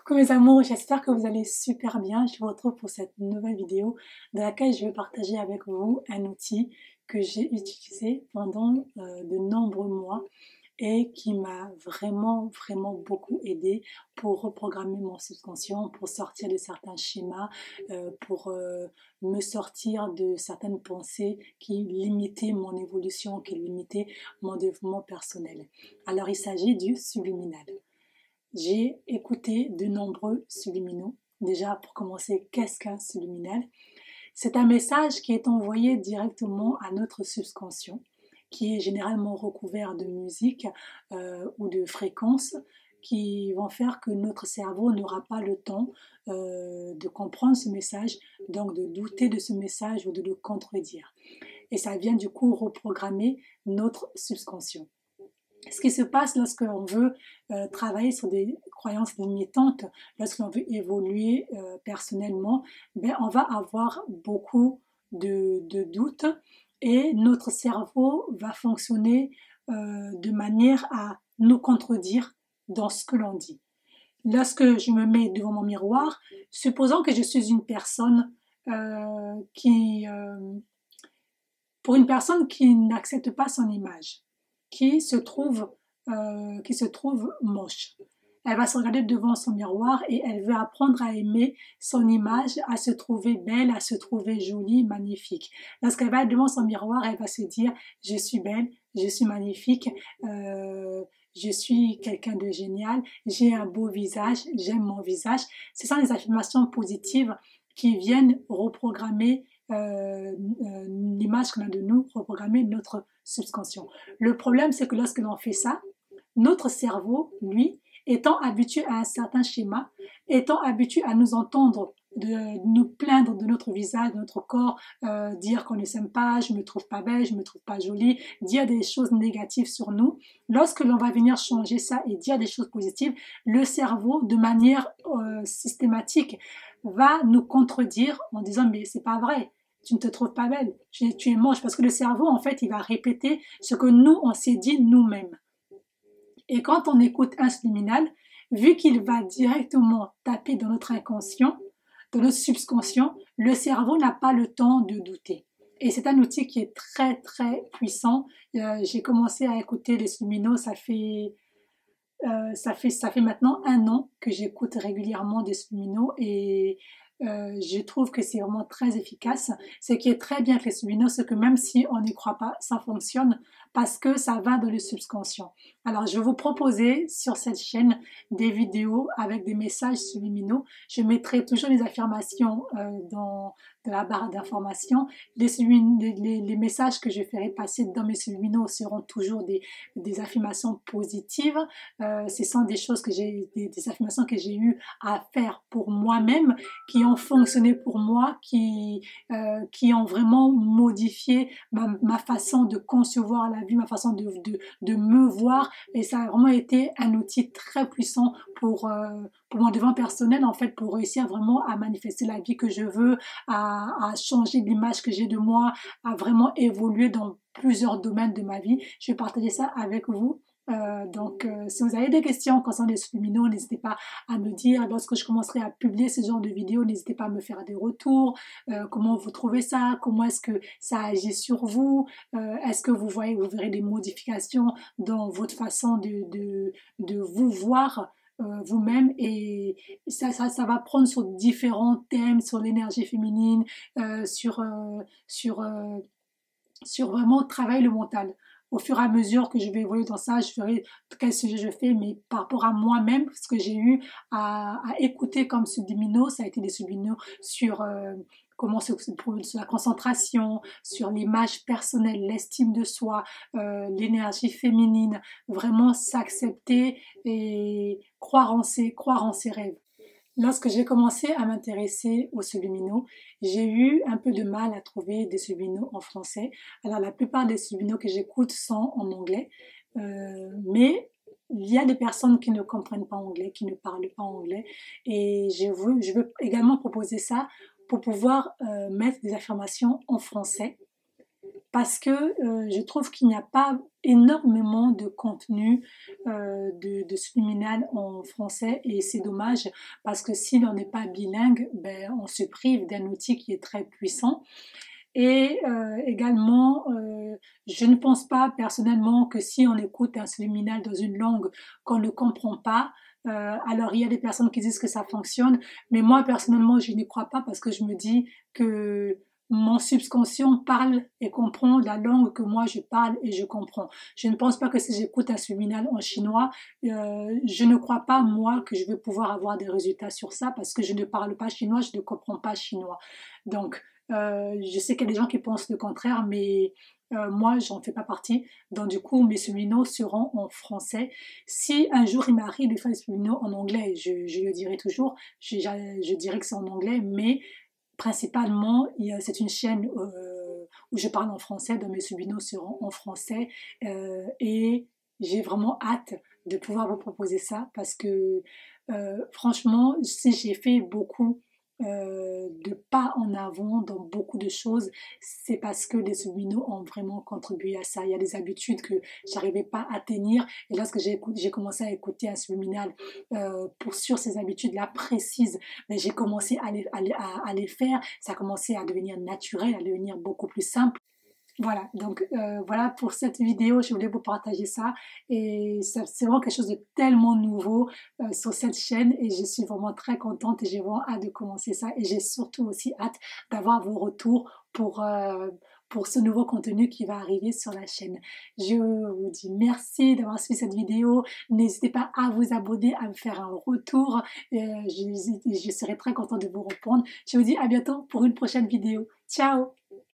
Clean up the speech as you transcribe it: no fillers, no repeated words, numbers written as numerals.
Coucou mes amours, j'espère que vous allez super bien. Je vous retrouve pour cette nouvelle vidéo dans laquelle je vais partager avec vous un outil que j'ai utilisé pendant de nombreux mois et qui m'a vraiment beaucoup aidé pour reprogrammer mon subconscient, pour sortir de certains schémas, pour me sortir de certaines pensées qui limitaient mon évolution, qui limitaient mon développement personnel. Alors il s'agit du subliminal. J'ai écouté de nombreux subliminaux. Déjà, pour commencer, qu'est-ce qu'un subliminal? C'est un message qui est envoyé directement à notre subconscient, qui est généralement recouvert de musique ou de fréquences qui vont faire que notre cerveau n'aura pas le temps de comprendre ce message, donc de douter de ce message ou de le contredire. Et ça vient du coup reprogrammer notre subconscient. Ce qui se passe lorsque l'on veut travailler sur des croyances limitantes, lorsque l'on veut évoluer personnellement, ben, on va avoir beaucoup de doutes et notre cerveau va fonctionner de manière à nous contredire dans ce que l'on dit. Lorsque je me mets devant mon miroir, supposons que je suis une personne pour une personne qui n'accepte pas son image, qui se trouve moche. Elle va se regarder devant son miroir et elle veut apprendre à aimer son image, à se trouver belle, à se trouver jolie, magnifique. Lorsqu'elle va être devant son miroir, elle va se dire « je suis belle, je suis magnifique, je suis quelqu'un de génial, j'ai un beau visage, j'aime mon visage ». Ce sont des affirmations positives qui viennent reprogrammer l'image qu'on a de nous, reprogrammer notre subconscient. Le problème, c'est que lorsque l'on fait ça, notre cerveau, lui, étant habitué à un certain schéma, étant habitué à nous entendre, de nous plaindre de notre visage, de notre corps, dire qu'on ne s'aime pas, je me trouve pas belle, je me trouve pas jolie, dire des choses négatives sur nous. Lorsque l'on va venir changer ça et dire des choses positives, le cerveau, de manière systématique, va nous contredire en disant mais c'est pas vrai. Tu ne te trouves pas belle, tu es moche, parce que le cerveau, en fait, il va répéter ce que nous, on s'est dit nous-mêmes. Et quand on écoute un subliminal, vu qu'il va directement taper dans notre inconscient, dans notre subconscient, le cerveau n'a pas le temps de douter. Et c'est un outil qui est très puissant. J'ai commencé à écouter les subliminaux, ça fait maintenant 1 an que j'écoute régulièrement des subliminaux et je trouve que c'est vraiment très efficace. Ce qui est très bien avec les subliminaux, c'est que même si on n'y croit pas, ça fonctionne parce que ça va dans le subconscient. Alors, je vais vous proposer sur cette chaîne des vidéos avec des messages subliminaux. Je mettrai toujours les affirmations dans la barre d'informations. Les messages que je ferai passer dans mes subliminaux seront toujours des affirmations positives. Ce sont des choses que des affirmations que j'ai eu à faire pour moi-même, qui ont fonctionné pour moi, qui ont vraiment modifié ma façon de concevoir la vie, ma façon de me voir, et ça a vraiment été un outil très puissant pour mon développement personnel, en fait, pour réussir vraiment à manifester la vie que je veux, à changer l'image que j'ai de moi, à vraiment évoluer dans plusieurs domaines de ma vie. Je vais partager ça avec vous. Si vous avez des questions concernant les subliminaux, n'hésitez pas à me dire. Lorsque je commencerai à publier ce genre de vidéos, n'hésitez pas à me faire des retours. Comment vous trouvez ça? Comment est-ce que ça agit sur vous? Est-ce que vous verrez des modifications dans votre façon de vous voir vous-même, et ça va prendre sur différents thèmes, sur l'énergie féminine, sur vraiment travailler le mental. Au fur et à mesure que je vais évoluer dans ça, je verrai quel sujet je fais, mais par rapport à moi-même, ce que j'ai eu à écouter comme subliminaux, ça a été des subliminaux sur comment sur la concentration, sur l'image personnelle, l'estime de soi, l'énergie féminine, vraiment s'accepter et croire en ses rêves. Lorsque j'ai commencé à m'intéresser aux subliminaux, j'ai eu un peu de mal à trouver des subliminaux en français. Alors la plupart des subliminaux que j'écoute sont en anglais, mais il y a des personnes qui ne comprennent pas anglais, qui ne parlent pas anglais, et je veux également proposer ça pour pouvoir mettre des affirmations en français parce que je trouve qu'il n'y a pas énormément de contenu de subliminal en français et c'est dommage parce que si l'on n'est pas bilingue, ben, on se prive d'un outil qui est très puissant. Et également, je ne pense pas personnellement que si on écoute un subliminal dans une langue qu'on ne comprend pas, alors il y a des personnes qui disent que ça fonctionne, mais moi personnellement je n'y crois pas parce que je me dis que mon subconscient parle et comprend la langue que moi je parle et je comprends. Je ne pense pas que si j'écoute un subliminal en chinois, je ne crois pas moi que je vais pouvoir avoir des résultats sur ça parce que je ne parle pas chinois, je ne comprends pas chinois. Donc je sais qu'il y a des gens qui pensent le contraire, mais moi, j'en fais pas partie. Donc, du coup, mes subliminaux seront en français. Si un jour il m'arrive de faire des subliminaux en anglais, je le dirai toujours. Je dirais que c'est en anglais, mais principalement, c'est une chaîne où je parle en français. Donc, mes subliminaux seront en français. Et j'ai vraiment hâte de pouvoir vous proposer ça parce que, franchement, si j'ai fait beaucoup de pas en avant dans beaucoup de choses, c'est parce que les subliminaux ont vraiment contribué à ça. Il y a des habitudes que j'arrivais pas à tenir et lorsque j'ai commencé à écouter un subliminal pour sur ces habitudes-là précises, mais j'ai commencé à les faire, ça a commencé à devenir naturel, à devenir beaucoup plus simple. Voilà, donc voilà pour cette vidéo, je voulais vous partager ça et c'est vraiment quelque chose de tellement nouveau sur cette chaîne et je suis vraiment très contente et j'ai vraiment hâte de commencer ça et j'ai surtout aussi hâte d'avoir vos retours pour ce nouveau contenu qui va arriver sur la chaîne. Je vous dis merci d'avoir suivi cette vidéo, n'hésitez pas à vous abonner, à me faire un retour, je serai très contente de vous répondre. Je vous dis à bientôt pour une prochaine vidéo. Ciao!